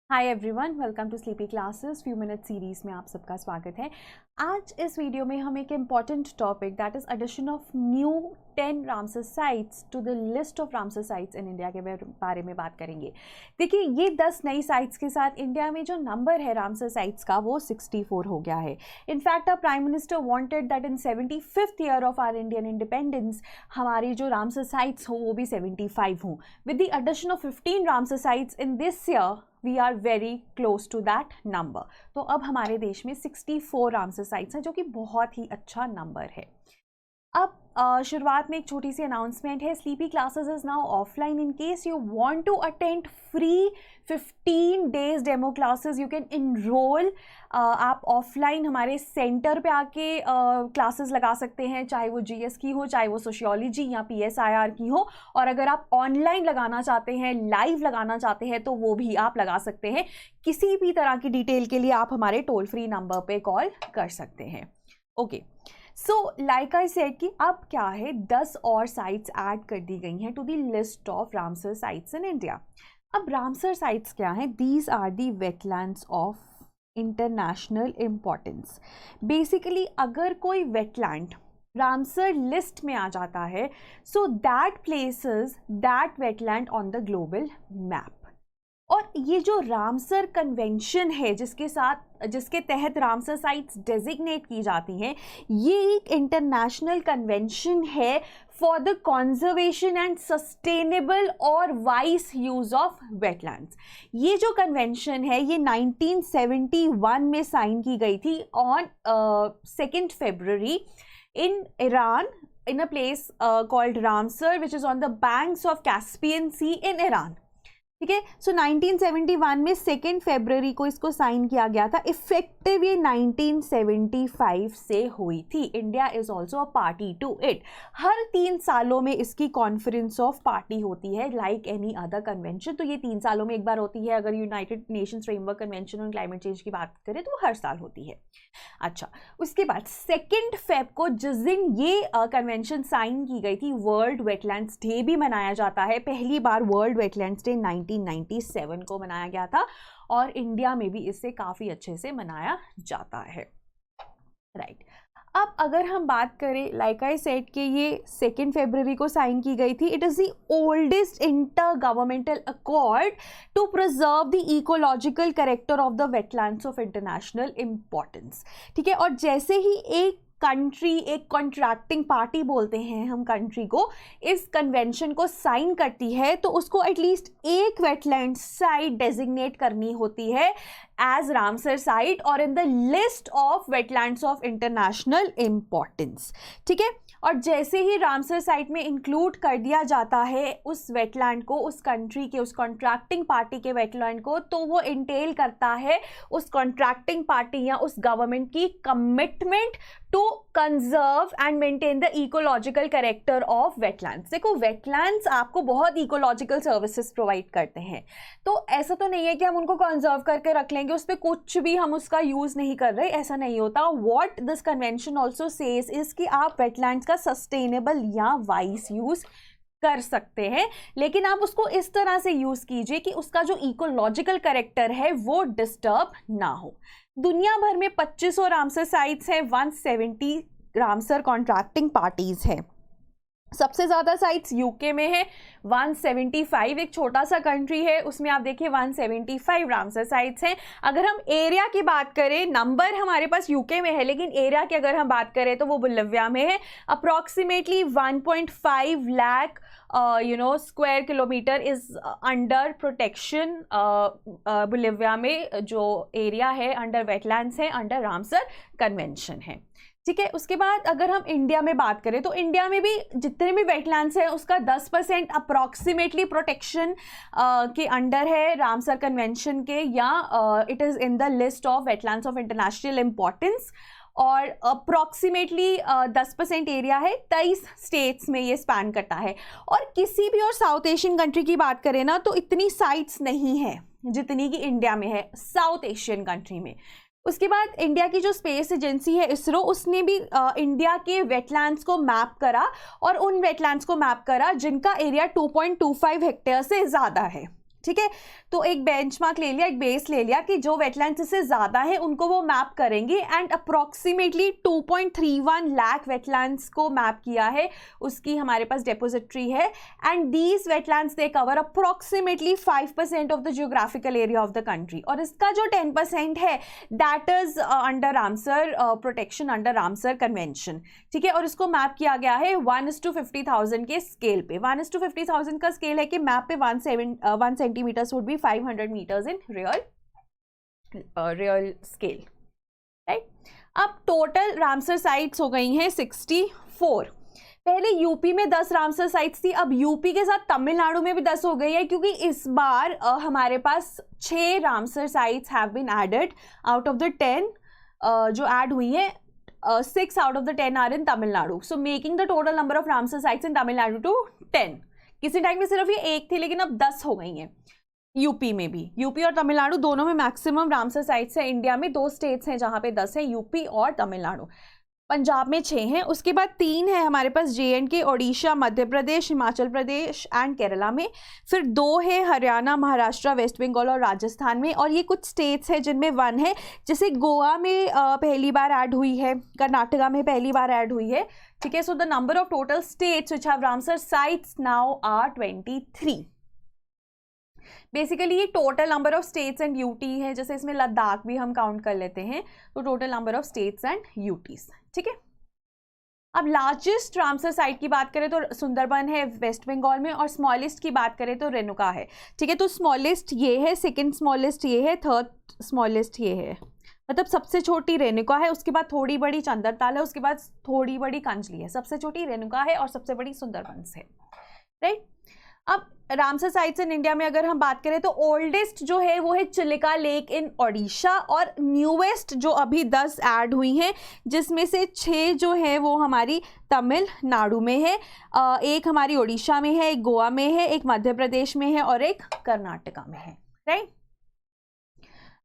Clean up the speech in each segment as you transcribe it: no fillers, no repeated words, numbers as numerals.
Hi everyone, welcome to sleepy classes few minute series में आप सबका स्वागत है। आज इस वीडियो में हम एक important topic that is addition of new 10 Ramsar sites to the list of Ramsar sites in India के बारे में बात करेंगे। देखिए, ये 10 नई साइट्स के साथ इंडिया में जो नंबर है रामसर साइट्स का वो 64 हो गया है। In fact our prime minister wanted that in 75th year of our Indian independence हमारी जो रामसर साइट्स हों वो भी 75 हों। With the addition of 15 Ramsar sites in this year we are very close to that number. तो अब हमारे देश में 64 रामसर साइट्स हैं, जो कि बहुत ही अच्छा नंबर है। अब शुरुआत में एक छोटी सी अनाउंसमेंट है। Sleepy classes is now offline. In case you want to attend free 15 days demo classes, you can enrol. आप ऑफलाइन हमारे सेंटर पे आके क्लासेस लगा सकते हैं, चाहे वो जीएस की हो, चाहे वो सोशियोलॉजी या पीएसआईआर की हो। और अगर आप ऑनलाइन लगाना चाहते हैं, लाइव लगाना चाहते हैं, तो वो भी आप लगा सकते हैं। किसी भी तरह की डिटेल के लिए आप हमारे टोल फ्री नंबर पे कॉल कर सकते हैं। Okay, so like I said कि अब क्या है, 10 और साइट्स ऐड कर दी गई हैं to the list of Ramsar sites in India. अब रामसर साइट्स क्या हैं? These are the wetlands of international importance. Basically अगर कोई वेटलैंड रामसर लिस्ट में आ जाता है, so that places that wetland on the global map. और ये जो रामसर कन्वेंशन है जिसके तहत रामसर साइट्स डेजिग्नेट की जाती हैं, ये एक इंटरनेशनल कन्वेंशन है for the conservation and sustainable और वाइस यूज ऑफ वेटलैंड्स। ये जो कन्वेंशन है ये 1971 में साइन की गई थी on 2 February in Iran, in a place called Ramsar, which is on the banks of Caspian Sea in Iran. ठीक है, सो 1971 में 2 फरवरी को इसको साइन किया गया था। इफेक्टिव ये 1975 से हुई थी। India is also a party to it. हर 3 सालों में इसकी कॉन्फ्रेंस ऑफ पार्टी होती है, लाइक एनी अदर कन्वेंशन। तो ये 3 सालों में एक बार होती है। अगर United Nations framework convention on climate change की बात करें तो वो हर साल होती है। अच्छा, उसके बाद 2 फेब को जिस दिन ये कन्वेंशन साइन की गई थी, वर्ल्ड वेटलैंड्स डे भी मनाया जाता है। पहली बार वर्ल्ड वेटलैंड्स डे 1997 को मनाया गया था और इंडिया में भी इसे काफ़ी अच्छे से मनाया जाता है। राइट, अब अगर हम बात करें, लाइक आई सेड कि ये 2 फरवरी को साइन की गई थी। It is the oldest intergovernmental accord to preserve the ecological character of the wetlands of international importance. ठीक है, और जैसे ही एक कंट्री, एक कॉन्ट्रैक्टिंग पार्टी बोलते हैं हम कंट्री को, इस कन्वेंशन को साइन करती है, तो उसको एटलीस्ट एक वेटलैंड साइट डेजिग्नेट करनी होती है एज रामसर साइट और in the list of wetlands of international importance. ठीक है, और जैसे ही रामसर साइट में इंक्लूड कर दिया जाता है उस वेटलैंड को, उस कंट्री के, उस कॉन्ट्रैक्टिंग पार्टी के वेटलैंड को, तो वो इंटेल करता है उस कॉन्ट्रैक्टिंग पार्टी या उस गवर्नमेंट की commitment to conserve and maintain the ecological character of wetlands. देखो, वेटलैंड्स आपको बहुत इकोलॉजिकल सर्विसेज प्रोवाइड करते हैं, तो ऐसा तो नहीं है कि हम उनको कंजर्व करके रख लेंगे, उस पर कुछ भी हम उसका यूज नहीं कर रहे, ऐसा नहीं होता। What this convention also says is कि आप वेटलैंड्स का सस्टेनेबल या वाइस यूज कर सकते हैं, लेकिन आप उसको इस तरह से यूज कीजिए कि उसका जो इकोलॉजिकल कैरेक्टर है वो डिस्टर्ब ना हो। दुनिया भर में 2500 रामसर साइट्स हैं, 170 रामसर कॉन्ट्रैक्टिंग पार्टीज हैं। सबसे ज़्यादा साइट्स यूके में है, 175। एक छोटा सा कंट्री है, उसमें आप देखिए 175 रामसर साइट्स हैं। अगर हम एरिया की बात करें, नंबर हमारे पास यूके में है, लेकिन एरिया की अगर हम बात करें तो वो बुलव्या में है। Approximately 1.5 lakh square kilometre is under protection. बुलव्या में जो एरिया है अंडर वेटलैंड्स है, अंडर रामसर कन्वेंशन है। ठीक है, उसके बाद अगर हम इंडिया में बात करें तो इंडिया में भी जितने भी वेटलैंड्स हैं उसका 10% अप्रॉक्सीमेटली प्रोटेक्शन के अंडर है रामसर कन्वेंशन के, या it is in the list of wetlands of international importance. और अप्रॉक्सीमेटली 10% एरिया है, 23 स्टेट्स में ये स्पैन करता है। और किसी भी और साउथ एशियन कंट्री की बात करें ना, तो इतनी साइट्स नहीं है जितनी कि इंडिया में है साउथ एशियन कंट्री में। उसके बाद इंडिया की जो स्पेस एजेंसी है इसरो, उसने भी इंडिया के वेटलैंड्स को मैप करा और उन वेटलैंड्स को मैप करा जिनका एरिया 2.25 हेक्टेयर से ज़्यादा है। ठीक है। तो एक बेंचमार्क ले लिया, एक बेस ले लिया कि जो वेटलैंड्स से ज़्यादा है उनको वो मैप करेंगे, एंड अप्रॉक्सीमेटली 2.31 लाख वेटलैंड्स को मैप किया है, उसकी हमारे पास डेपोजिटरी है, and these wetlands they cover approximately 5% of the geographical area of the country, और इसका जो 10% है that is under Ramsar protection, under Ramsar convention, ठीक है। और इसको मैप किया गया है 1:50,000 के स्केल पे। 1:50,000 का स्केल है कि मैप पे 1 centimetres would be 500 metres in real scale, right. अब टोटल रामसर साइट्स हो गई हैं 64। पहले यूपी में 10 रामसर साइट्स थी, अब यूपी के साथ तमिलनाडु में भी 10 हो गई है, क्योंकि इस बार हमारे पास 6 Ramsar sites have been added out of the 10 जो ऐड हुई है। 6 out of the 10 are in Tamil Nadu, so making the total number of Ramsar sites in Tamil Nadu to 10। किसी टाइम में सिर्फ ये 1 थी, लेकिन अब 10 हो गई हैं। यूपी में भी, यूपी और तमिलनाडु दोनों में मैक्सिमम रामसर साइट्स है। इंडिया में 2 स्टेट्स हैं जहाँ पे 10 है, यूपी और तमिलनाडु। पंजाब में 6 हैं, उसके बाद 3 है हमारे पास JNK, ओडिशा, मध्य प्रदेश, हिमाचल प्रदेश एंड केरला में। फिर 2 है हरियाणा, महाराष्ट्र, वेस्ट बंगाल और राजस्थान में। और ये कुछ स्टेट्स हैं जिनमें 1 है, जैसे गोवा में पहली बार ऐड हुई है, कर्नाटका में पहली बार ऐड हुई है, ठीक है। So the number of total states which have Ramsar sites now are 23। Basically ये total number of states and UT है, जैसे इसमें लद्दाख भी हम काउंट कर लेते हैं, तो total number of states and UTs, ठीक है। अब लार्जेस्ट रामसर साइट की बात करें तो सुंदरबन है वेस्ट बंगाल में, और स्मॉलेस्ट की बात करें तो रेणुका है, ठीक है। तो स्मॉलेस्ट ये है, सेकंड स्मॉलेस्ट ये है, थर्ड स्मॉलेस्ट ये है, मतलब सबसे छोटी रेणुका है, उसके बाद थोड़ी बड़ी चंद्रताल है, उसके बाद थोड़ी बड़ी कंजली है, सबसे छोटी रेणुका है और सबसे बड़ी सुंदरबन है, राइट। अब रामसर साइट्स इन इंडिया में अगर हम बात करें तो ओल्डेस्ट जो है वो है चिलिका लेक इन ओडिशा, और न्यूएस्ट जो अभी 10 ऐड हुई हैं, जिसमें से 6 जो है वो हमारी तमिलनाडु में है, एक हमारी ओडिशा में है, एक गोवा में है, एक मध्य प्रदेश में है और एक कर्नाटका में है, राइट।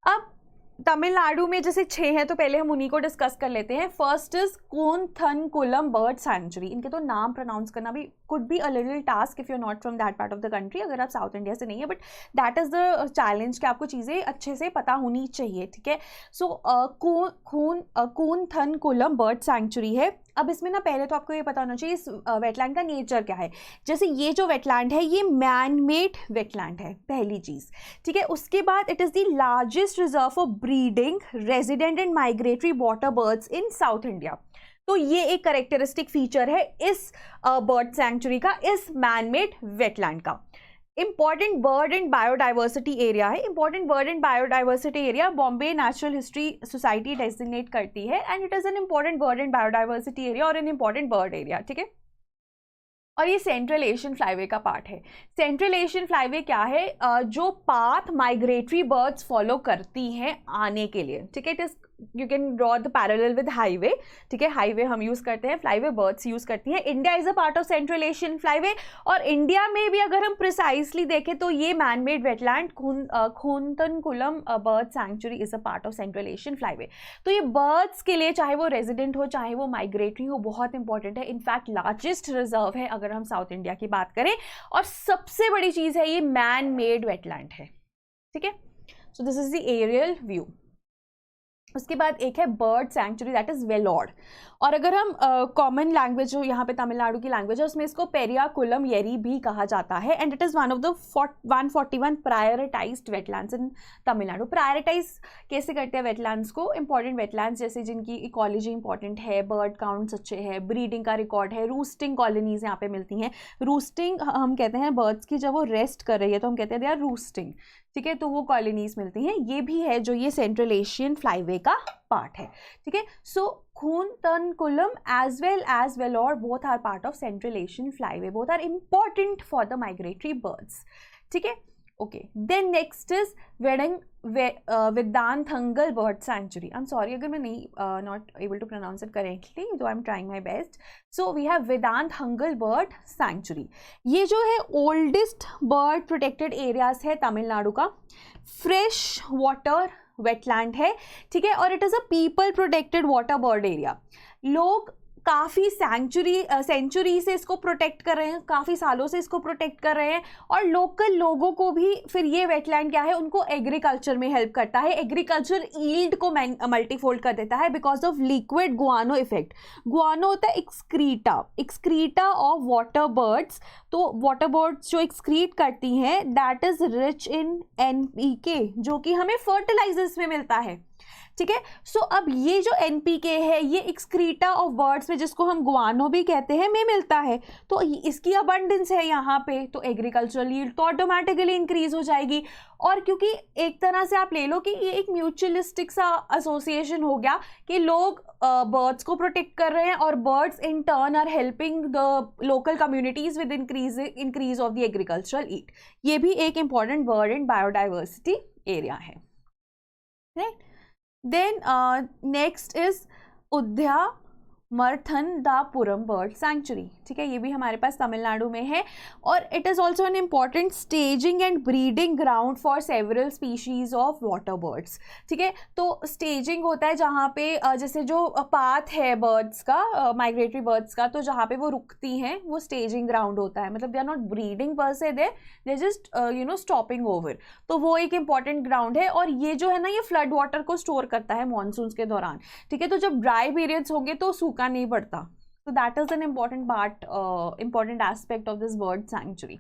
अब तमिलनाडु में जैसे 6 हैं, तो पहले हम उन्हीं को डिस्कस कर लेते हैं। First is Koonthankulam bird sanctuary. इनके तो नाम प्रोनाउंस करना भी could be a little task if you are not from that part of the country, अगर आप साउथ इंडिया से नहीं है, but that is the challenge कि आपको चीज़ें अच्छे से पता होनी चाहिए, ठीक है। सो कूनथनकुलम बर्ड सैंक्चुरी है। अब इसमें ना पहले तो आपको ये पता होना चाहिए इस वेटलैंड का नेचर क्या है। जैसे ये जो वेटलैंड है ये मैन मेड वेटलैंड है, पहली चीज़, ठीक है। उसके बाद it is the largest reserve for breeding resident and migratory water birds in south India. तो ये एक करेक्टरिस्टिक फीचर है इस बर्ड सैंक्चुरी का, इस मैन मेड वेटलैंड का। Important bird and biodiversity area है। Important bird and biodiversity area Bombay natural history society designate करती है, and it is an important bird and biodiversity area और एन इंपॉर्टेंट बर्ड एरिया, ठीक है। और ये सेंट्रल एशियन फ्लाईवे का पार्ट है। सेंट्रल एशियन फ्लाईवे क्या है, जो पाथ माइग्रेटरी बर्ड्स फॉलो करती हैं आने के लिए, ठीक है। It is you can draw the parallel with highway, ठीक है। हाईवे हम यूज़ करते हैं, फ्लाईवे बर्ड्स यूज़ करती हैं। India is a part of central Asian flyway, और इंडिया में भी अगर हम प्रिसाइसली देखें तो ये man made wetland Koonthankulam bird sanctuary is a part of central Asian flyway. तो ये बर्ड्स के लिए, चाहे वो रेजिडेंट हो चाहे वो माइग्रेटरी हो, बहुत इंपॉर्टेंट है। इनफैक्ट लार्जेस्ट रिजर्व है अगर हम साउथ इंडिया की बात करें, और सबसे बड़ी चीज़ है ये मैन मेड वेटलैंड है, ठीक है। So this is the aerial view. उसके बाद एक है bird sanctuary that is Vellode, और अगर हम कॉमन लैंग्वेज जो यहाँ पे तमिलनाडु की लैंग्वेज है उसमें इसको पेरियाकुलम येरी भी कहा जाता है, and it is one of the 141 prioritised wetlands in Tamil Nadu. Prioritise कैसे करते हैं वेटलैंड्स को? इंपॉर्टेंट वेटलैंड्स जैसे जिनकी इकोलॉजी इंपॉर्टेंट है, बर्ड काउंट्स अच्छे हैं, ब्रीडिंग का रिकॉर्ड है, रूस्टिंग कॉलोनीज यहाँ पे मिलती हैं। रूस्टिंग हम कहते हैं बर्ड्स की, जब वो रेस्ट कर रही है तो हम कहते हैं दे आर रूस्टिंग, ठीक है। तो वो कॉलोनीज मिलती हैं, ये भी है जो ये सेंट्रल एशियन फ्लाईवे का पार्ट है, ठीक है। सो कूनथनकुलम as well as Vellore both are part of Central Asian Flyway, both are important for the migratory birds, ठीक है। Okay, then next is Vedanthangal Bird Sanctuary. I'm sorry अगर मैं नहीं not able to pronounce it correctly, though I'm trying my best. So we have Vedanthangal Bird Sanctuary. ये जो है oldest bird protected areas है तमिलनाडु का, fresh water वेटलैंड है, ठीक है। और it is a people protected water bird area. लोग काफ़ी सेंचुरी से इसको प्रोटेक्ट कर रहे हैं, काफ़ी सालों से इसको प्रोटेक्ट कर रहे हैं। और लोकल लोगों को भी फिर ये वेटलैंड क्या है, उनको एग्रीकल्चर में हेल्प करता है, एग्रीकल्चर ईल्ड को मल्टीफोल्ड कर देता है बिकॉज ऑफ लिक्विड गुआनो इफेक्ट। गुआनो होता है एक्सक्रीटा ऑफ वाटर बर्ड्स। तो वाटर बर्ड्स जो एक्सक्रीट करती हैं that is rich in NPK, जो कि हमें फर्टिलाइजर्स में मिलता है। ठीक है, सो अब ये जो NPK है ये एक्सक्रीटा ऑफ बर्ड्स में, जिसको हम गुआनो भी कहते हैं, में मिलता है। तो इसकी अबंडेंस है यहाँ पे, तो एग्रीकल्चरल यील्ड तो ऑटोमेटिकली इंक्रीज हो जाएगी। और क्योंकि एक तरह से आप ले लो कि ये एक म्यूचुअलिस्टिक सा एसोसिएशन हो गया कि लोग बर्ड्स को प्रोटेक्ट कर रहे हैं और birds in turn are helping the local communities with increase of the agricultural yield. ये भी एक important bird and biodiversity area है, right. Then next is Udayamarthandapuram bird sanctuary. ठीक है, ये भी हमारे पास तमिलनाडु में है और it is also an important staging and breeding ground for several species of water birds. ठीक है, तो स्टेजिंग होता है जहाँ पे जैसे जो पाथ है बर्ड्स का, माइग्रेटरी बर्ड्स का, तो जहाँ पे वो रुकती हैं वो स्टेजिंग ग्राउंड होता है। मतलब दे आर नॉट ब्रीडिंग पर से, दे जस्ट स्टॉपिंग ओवर। तो वो एक इंपॉर्टेंट ग्राउंड है और ये जो है ना, ये फ्लड वाटर को स्टोर करता है मॉनसून्स के दौरान। ठीक है, तो जब ड्राई पीरियड्स होंगे तो सूखा नहीं पड़ता। तो that is an important part, important aspect of this bird sanctuary.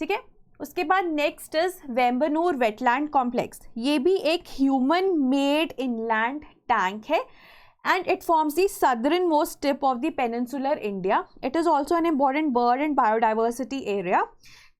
ठीक है, उसके बाद next is Vembanur wetland complex. ये भी एक ह्यूमन मेड इनलैंड टैंक है and it forms the southernmost tip of the peninsular India. It is also an important bird and biodiversity area.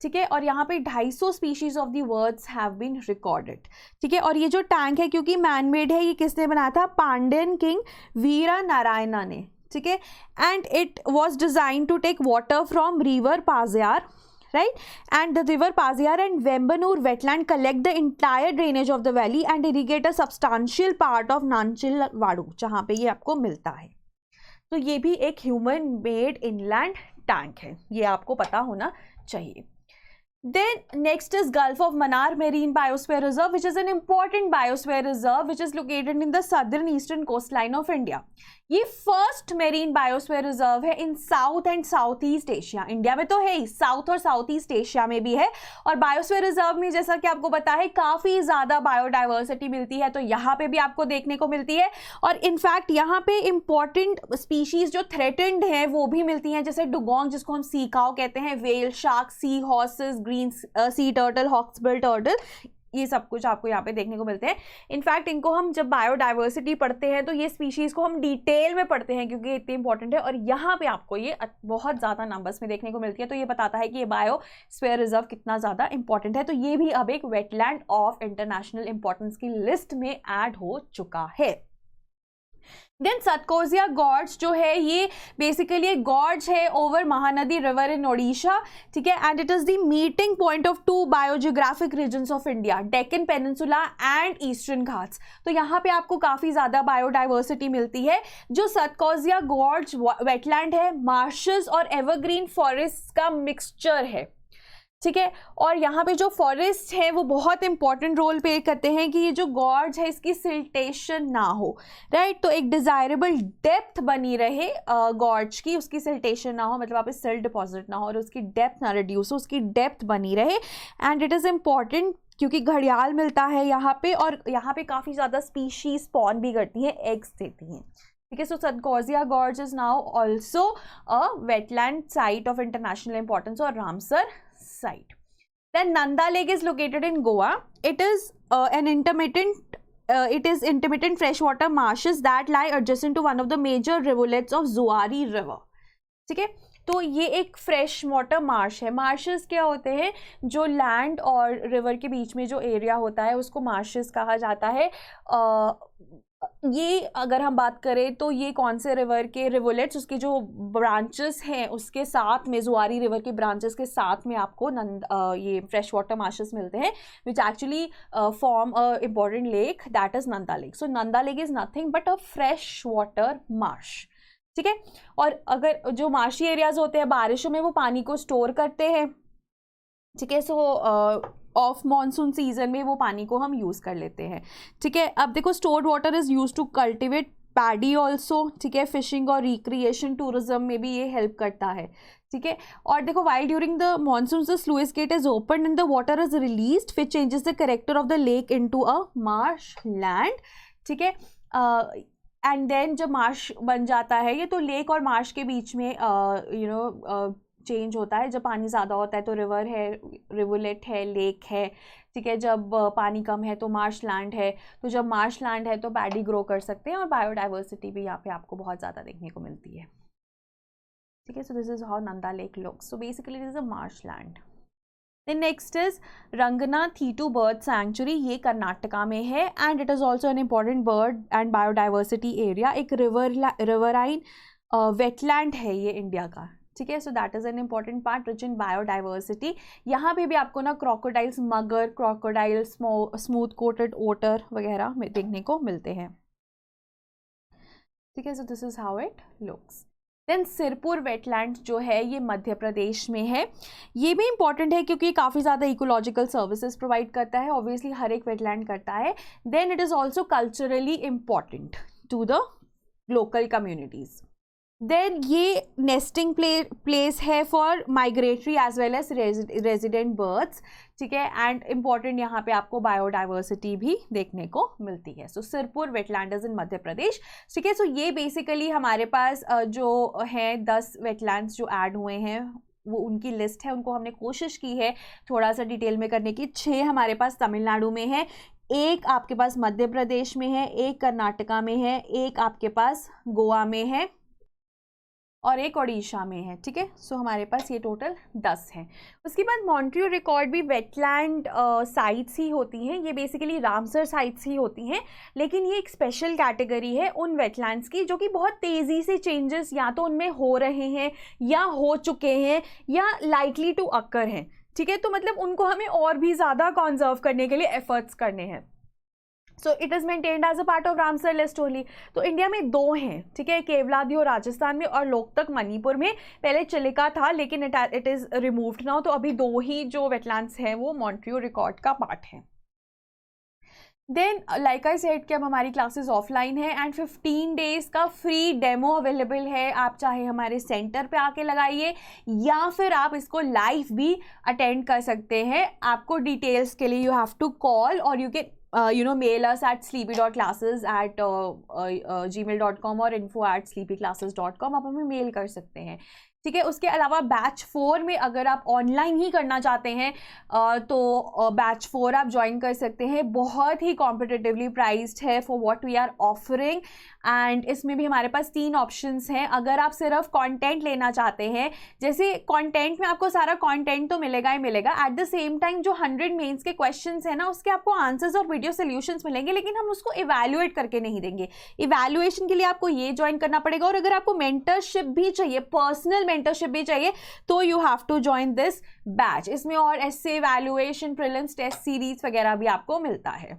ठीक है, और यहाँ पे 250 species of the birds have been recorded. ठीक है, और ये जो टैंक है क्योंकि मैन मेड है, ये किसने बनाया था? पांड्यन किंग वीरा नारायणा ने। ठीक है, and it was design to take water from river Pazhaiyar, right, and the river Paziyar and Vembanur wetland collect the entire drainage of the valley and irrigate a substantial part of Nanchil Wadu, जहाँ पे ये आपको मिलता है। तो ये भी एक ह्यूमन मेड इनलैंड टैंक है, ये आपको पता होना चाहिए। Then next is Gulf of Mannar Marine Biosphere Reserve, which is an important biosphere reserve which is located in the southern eastern coastline of India. ये फर्स्ट मेरीन बायोस्फीयर रिजर्व है in south and south east Asia. India में तो है ही, south और south east Asia में भी है। और बायोस्फीयर रिजर्व में जैसा कि आपको पता है काफ़ी ज़्यादा बायोडाइवर्सिटी मिलती है, तो यहाँ पे भी आपको देखने को मिलती है। और इनफैक्ट यहाँ पे इंपॉर्टेंट स्पीशीज़ जो थ्रेटेंड हैं वो भी मिलती हैं, जैसे डुगोंग जिसको हम सी काउ कहते हैं, वेल शार्क, सी horses, green sea turtle, hawksbill turtle, ये सब कुछ आपको यहाँ पे देखने को मिलते हैं। इनफैक्ट इनको हम जब बायोडाइवर्सिटी पढ़ते हैं तो ये स्पीशीज़ को हम डिटेल में पढ़ते हैं क्योंकि इतनी इंपॉर्टेंट है और यहाँ पे आपको ये बहुत ज़्यादा नंबर्स में देखने को मिलती है। तो ये बताता है कि ये बायोस्फीयर रिजर्व कितना ज़्यादा इंपॉर्टेंट है। तो ये भी अब एक वेटलैंड ऑफ इंटरनेशनल इंपॉर्टेंस की लिस्ट में ऐड हो चुका है। देन सतकोजिया गॉर्ज जो है ये बेसिकली एक गॉर्ज है over Mahanadi river in Odisha. ठीक है, and it is the meeting point of 2 biogeographic regions of India, Deccan peninsula and eastern Ghats. तो यहाँ पे आपको काफ़ी ज़्यादा बायोडाइवर्सिटी मिलती है। जो सतकोजिया गॉर्ज वेटलैंड है मार्शेस और एवरग्रीन फॉरेस्ट का मिक्सचर है। ठीक है, और यहाँ पे जो फॉरेस्ट है वो बहुत इंपॉर्टेंट रोल प्ले करते हैं कि ये जो गॉर्ज है इसकी सिल्टेशन ना हो, राइट। तो एक डिज़ायरेबल डेप्थ बनी रहे गॉर्ज की, उसकी सिल्टेशन ना हो, मतलब आप इस सिल्ट डिपॉजिट ना हो और उसकी डेप्थ ना रिड्यूस हो, उसकी डेप्थ बनी रहे। एंड इट इज़ इम्पॉर्टेंट क्योंकि घड़ियाल मिलता है यहाँ पे और यहाँ पे काफ़ी ज़्यादा स्पीशीज स्पॉन भी करती हैं, एग्स देती हैं। ठीक है, so Satkosia gorge is now also a wetland site of international importance और Ramsar site. Then Nanda Lake is located in Goa. It is intermittent freshwater marshes that lie adjacent to one of the major rivulets of Zuari River. ठीक है, तो ये एक fresh water Marsh है। Marches क्या होते हैं? जो लैंड और रिवर के बीच में जो एरिया होता है उसको मार्शेस कहा जाता है। ये अगर हम बात करें तो ये कौन से रिवर के रिवुलेट्स, उसके जो ब्रांचेस हैं उसके साथ में, जुआरी रिवर के ब्रांचेस के साथ में आपको ये फ्रेश वाटर मार्शेस मिलते हैं which actually form a important lake that is Nanda lake. So Nanda lake is nothing but a fresh water Marsh. ठीक है, और अगर जो मार्शी एरियाज होते हैं बारिशों में वो पानी को स्टोर करते हैं। ठीक है, सो ऑफ मॉनसून सीजन में वो पानी को हम यूज़ कर लेते हैं। ठीक है, अब देखो stored water is use to cultivate paddy also, ठीक है, फिशिंग और रिक्रिएशन टूरिज्म में भी ये हेल्प करता है, ठीक है। और देखो while during the monsoon the sluice gate is open and the water is released which changes the character of the lake into a Marsh land, ठीक है। एंड देन जब मार्श बन जाता है ये, तो लेक और मार्श के बीच में चेंज होता है। जब पानी ज़्यादा होता है तो रिवर है, रिवुलेट है, लेक है, ठीक है। जब पानी कम है तो मार्श लैंड है, तो जब मार्श लैंड है तो पैडी ग्रो कर सकते हैं और बायोडाइवर्सिटी भी यहाँ पे आपको बहुत ज़्यादा देखने को मिलती है, ठीक है। So this is how Nanda lake looks. So basically this is a Marsh land. Then next is Ranganathittu bird sanctuary, ये कर्नाटका में है and it is also an important bird and biodiversity area. एक रिवराइन वेटलैंड है ये इंडिया का, ठीक है। So that is an important part rich in biodiversity. यहाँ पे भी आपको ना क्रोकोडाइल्स, मगर, क्रोकोडाइल, स्मूथ कोटेड ओटर वगैरह में देखने को मिलते हैं, ठीक है। So this is how it looks. Then Sirpur wetland जो है ये मध्य प्रदेश में है। ये भी इंपॉर्टेंट है क्योंकि काफ़ी ज़्यादा इकोलॉजिकल सर्विसेज प्रोवाइड करता है, ऑब्वियसली हर एक वेटलैंड करता है। Then it is also culturally important to the local communities. Then ये नेस्टिंग प्लेस है for migratory as well as resident birds, ठीक है। एंड इम्पॉर्टेंट यहाँ पे आपको बायोडाइवर्सिटी भी देखने को मिलती है। सो Sirpur wetland is in Madhya Pradesh, ठीक है। सो ये बेसिकली हमारे पास जो है 10 वेटलैंड्स जो ऐड हुए हैं वो उनकी लिस्ट है, उनको हमने कोशिश की है थोड़ा सा डिटेल में करने की। 6 हमारे पास तमिलनाडु में है, एक आपके पास मध्य प्रदेश में है, एक कर्नाटका में है, एक आपके पास गोवा में है और एक ओडिशा में है, ठीक है। सो हमारे पास ये टोटल 10 हैं। उसके बाद मॉन्ट्रियो रिकॉर्ड भी वेटलैंड साइट्स ही होती हैं, ये बेसिकली रामसर साइट्स ही होती हैं, लेकिन ये एक स्पेशल कैटेगरी है उन वेटलैंड्स की जो कि बहुत तेज़ी से चेंजेस या तो उनमें हो रहे हैं या हो चुके हैं या लाइकली टू अकर हैं, ठीक है। तो मतलब उनको हमें और भी ज़्यादा कंजर्व करने के लिए एफर्ट्स करने हैं। So it is maintained as a part of Ramsar list only. तो इंडिया में 2 हैं, ठीक है, केवलादेव राजस्थान में और लोकतक मणिपुर में। पहले चिलिका था लेकिन इट इज़ रिमूव्ड नाउ, तो अभी 2 ही जो वेटलैंड्स हैं वो मॉन्ट्रियो रिकॉर्ड का पार्ट है। देन लाइक आई सेड कि अब हमारी क्लासेस ऑफलाइन है एंड 15 डेज़ का फ्री डेमो अवेलेबल है। आप चाहे हमारे सेंटर पे आके लगाइए या फिर आप इसको लाइव भी अटेंड कर सकते हैं। आपको डिटेल्स के लिए यू हैव टू कॉल और you can mail us at sleepy.classes@gmail.com और info@sleepyclasses.com आप हमें मेल कर सकते हैं, ठीक है। उसके अलावा बैच 4 में अगर आप ऑनलाइन ही करना चाहते हैं तो बैच 4 आप ज्वाइन कर सकते हैं। बहुत ही कॉम्पिटिटिवली प्राइस्ड है for what we are offering and इसमें भी हमारे पास 3 ऑप्शंस हैं। अगर आप सिर्फ कंटेंट लेना चाहते हैं, जैसे कंटेंट में आपको सारा कंटेंट तो मिलेगा ही मिलेगा, एट द सेम टाइम जो 100 मेंस के क्वेश्चंस हैं ना उसके आपको आंसर्स और वीडियो सोल्यूशंस मिलेंगे, लेकिन हम उसको इवैल्यूएट करके नहीं देंगे। इवैल्यूएशन के लिए आपको ये ज्वाइन करना पड़ेगा और अगर आपको मेंटरशिप भी चाहिए, पर्सनल मेंटरशिप भी चाहिए, तो you have to join this batch. इसमें और essay, evaluation, prelims test series वगैरह भी आपको मिलता है।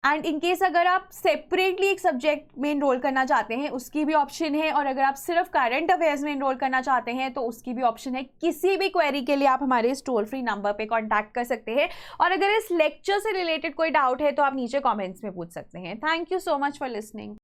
एंड इन केस अगर आप सेपरेटली एक सब्जेक्ट में इनरोल करना चाहते हैं उसकी भी ऑप्शन है, और अगर आप सिर्फ करंट अफेयर्स में इनरोल करना चाहते हैं तो उसकी भी ऑप्शन है। किसी भी क्वेरी के लिए आप हमारे इस टोल फ्री नंबर पे कांटेक्ट कर सकते हैं और अगर इस लेक्चर से रिलेटेड कोई डाउट है तो आप नीचे कमेंट्स में पूछ सकते हैं। Thank you so much for listening.